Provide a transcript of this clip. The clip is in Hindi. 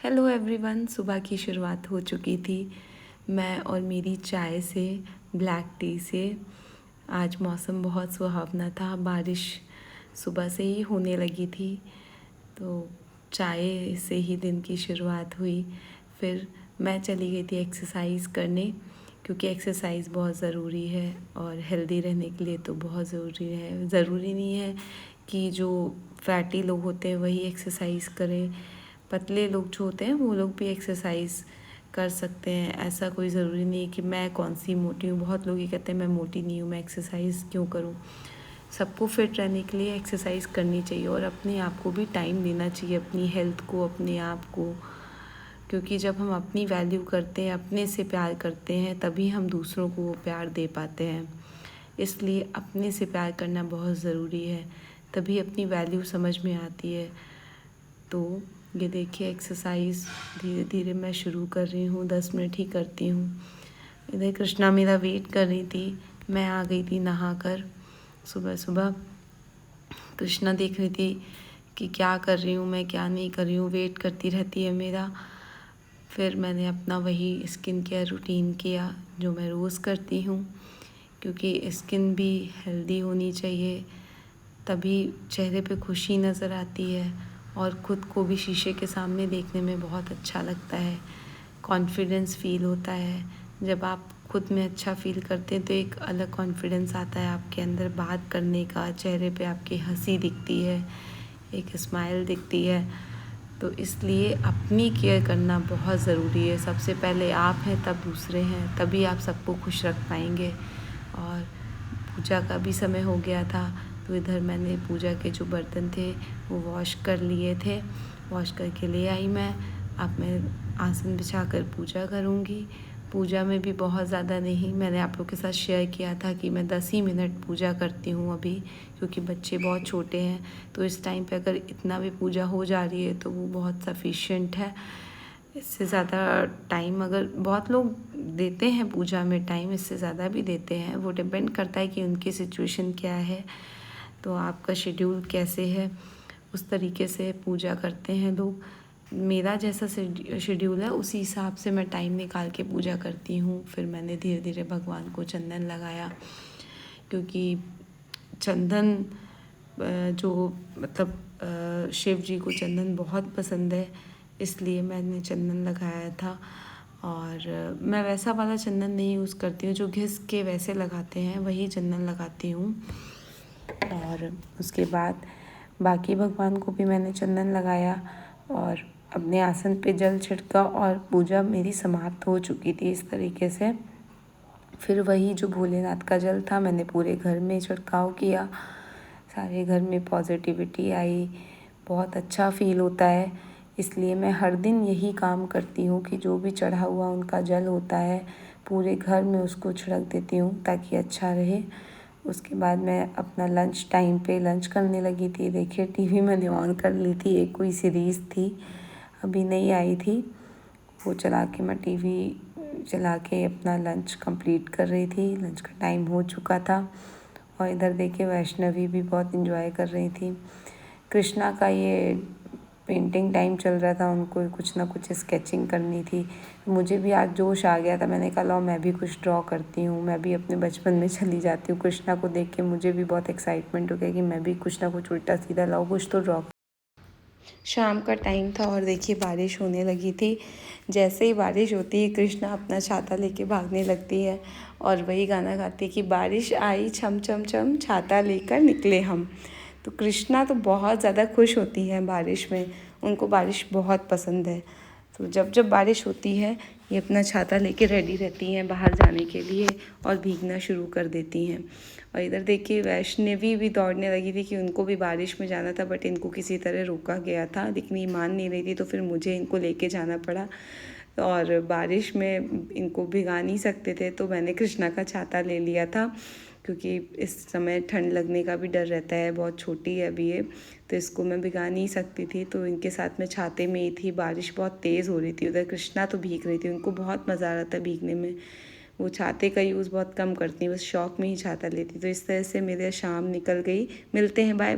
हेलो एवरीवन, सुबह की शुरुआत हो चुकी थी। मैं और मेरी चाय से, ब्लैक टी से। आज मौसम बहुत सुहावना था, बारिश सुबह से ही होने लगी थी, तो चाय से ही दिन की शुरुआत हुई। फिर मैं चली गई थी एक्सरसाइज करने, क्योंकि एक्सरसाइज बहुत ज़रूरी है और हेल्दी रहने के लिए तो बहुत ज़रूरी है। ज़रूरी नहीं है कि जो फैटी लोग होते हैं वही एक्सरसाइज करें, पतले लोग जो होते हैं वो लोग भी एक्सरसाइज कर सकते हैं। ऐसा कोई ज़रूरी नहीं है कि मैं कौन सी मोटी हूँ। बहुत लोग ये कहते हैं मैं मोटी नहीं हूँ, मैं एक्सरसाइज क्यों करूँ। सबको फिट रहने के लिए एक्सरसाइज करनी चाहिए और अपने आप को भी टाइम देना चाहिए, अपनी हेल्थ को, अपने आप को। क्योंकि जब हम अपनी वैल्यू करते हैं, अपने से प्यार करते हैं, तभी हम दूसरों को वो प्यार दे पाते हैं। इसलिए अपने से प्यार करना बहुत ज़रूरी है, तभी अपनी वैल्यू समझ में आती है। तो ये देखिए, एक्सरसाइज धीरे धीरे मैं शुरू कर रही हूँ। 10 मिनट ही करती हूँ। इधर कृष्णा मेरा वेट कर रही थी, मैं आ गई थी नहाकर। सुबह सुबह कृष्णा देख रही थी कि क्या कर रही हूँ मैं, क्या नहीं कर रही हूँ, वेट करती रहती है मेरा। फिर मैंने अपना वही स्किन केयर रूटीन किया जो मैं रोज़ करती हूँ, क्योंकि स्किन भी हेल्दी होनी चाहिए, तभी चेहरे पे खुशी नज़र आती है और ख़ुद को भी शीशे के सामने देखने में बहुत अच्छा लगता है, कॉन्फिडेंस फ़ील होता है। जब आप खुद में अच्छा फ़ील करते हैं तो एक अलग कॉन्फिडेंस आता है आपके अंदर बात करने का, चेहरे पे आपकी हंसी दिखती है, एक स्माइल दिखती है। तो इसलिए अपनी केयर करना बहुत ज़रूरी है। सबसे पहले आप हैं, तब दूसरे हैं, तभी आप सबको खुश रख पाएंगे। और पूजा का भी समय हो गया था, तो इधर मैंने पूजा के जो बर्तन थे वो वॉश कर लिए थे, वॉश करके ले आई मैं। अब मैं आसन बिछाकर पूजा करूँगी। पूजा में भी बहुत ज़्यादा नहीं, मैंने आप लोग के साथ शेयर किया था कि मैं 10 ही मिनट पूजा करती हूँ अभी, क्योंकि बच्चे बहुत छोटे हैं। तो इस टाइम पे अगर इतना भी पूजा हो जा रही है तो वो बहुत सफिशिएंट है। इससे ज़्यादा टाइम अगर बहुत लोग देते हैं पूजा में टाइम, इससे ज़्यादा भी देते हैं। वो डिपेंड करता है कि उनकी सिचुएशन क्या है, तो आपका शेड्यूल कैसे है, उस तरीके से पूजा करते हैं लोग। मेरा जैसा शेड्यूल है उसी हिसाब से मैं टाइम निकाल के पूजा करती हूँ। फिर मैंने धीरे धीरे भगवान को चंदन लगाया, क्योंकि चंदन जो मतलब शिव जी को चंदन बहुत पसंद है, इसलिए मैंने चंदन लगाया था। और मैं वैसा वाला चंदन नहीं यूज़ करती हूँ जो घिस के वैसे लगाते हैं, वही चंदन लगाती हूँ। और उसके बाद बाकी भगवान को भी मैंने चंदन लगाया और अपने आसन पे जल छिड़का और पूजा मेरी समाप्त हो चुकी थी इस तरीके से। फिर वही जो भोलेनाथ का जल था मैंने पूरे घर में छिड़काव किया, सारे घर में पॉजिटिविटी आई, बहुत अच्छा फ़ील होता है। इसलिए मैं हर दिन यही काम करती हूँ कि जो भी चढ़ा हुआ उनका जल होता है पूरे घर में उसको छिड़क देती हूँ ताकि अच्छा रहे। उसके बाद मैं अपना लंच टाइम पे लंच करने लगी थी। देखिए, टीवी मैंने ऑन कर ली थी, एक कोई सीरीज़ थी अभी नई आई थी, वो चला के मैं टीवी चला के अपना लंच कंप्लीट कर रही थी। लंच का टाइम हो चुका था और इधर देखिए वैष्णवी भी बहुत एंजॉय कर रही थी। कृष्णा का ये पेंटिंग टाइम चल रहा था, उनको कुछ ना कुछ स्केचिंग करनी थी। मुझे भी आज जोश आ गया था, मैंने कहा लो मैं भी कुछ ड्रॉ करती हूँ, मैं भी अपने बचपन में चली जाती हूँ। कृष्णा को देख के मुझे भी बहुत एक्साइटमेंट हो गया कि मैं भी कुछ ना कुछ उल्टा सीधा लाऊं, कुछ तो ड्रॉ। शाम का टाइम था और देखिए बारिश होने लगी थी। जैसे ही बारिश होती है कृष्णा अपना छाता लेके भागने लगती है और वही गाना गाती है कि बारिश आई छम छम छम, छाता लेकर निकले हम। तो कृष्णा तो बहुत ज़्यादा खुश होती है बारिश में, उनको बारिश बहुत पसंद है। तो जब जब बारिश होती है ये अपना छाता लेके रेडी रहती हैं बाहर जाने के लिए और भीगना शुरू कर देती हैं। और इधर देखिए वैष्णवी भी दौड़ने लगी थी कि उनको भी बारिश में जाना था, बट इनको किसी तरह रोका गया था, लेकिन ये मान नहीं रही थी, तो फिर मुझे इनको लेके जाना पड़ा। और बारिश में इनको भिगा नहीं सकते थे, तो मैंने कृष्णा का छाता ले लिया था, क्योंकि इस समय ठंड लगने का भी डर रहता है। बहुत छोटी है अभी ये, तो इसको मैं भिगा नहीं सकती थी, तो इनके साथ मैं छाते में ही थी। बारिश बहुत तेज़ हो रही थी, उधर कृष्णा तो भीग रही थी, उनको बहुत मज़ा आ रहा था भीगने में। वो छाते का यूज़ बहुत कम करती हैं, बस शौक में ही छाता लेती। तो इस तरह से मेरे शाम निकल गई। मिलते हैं, बाय।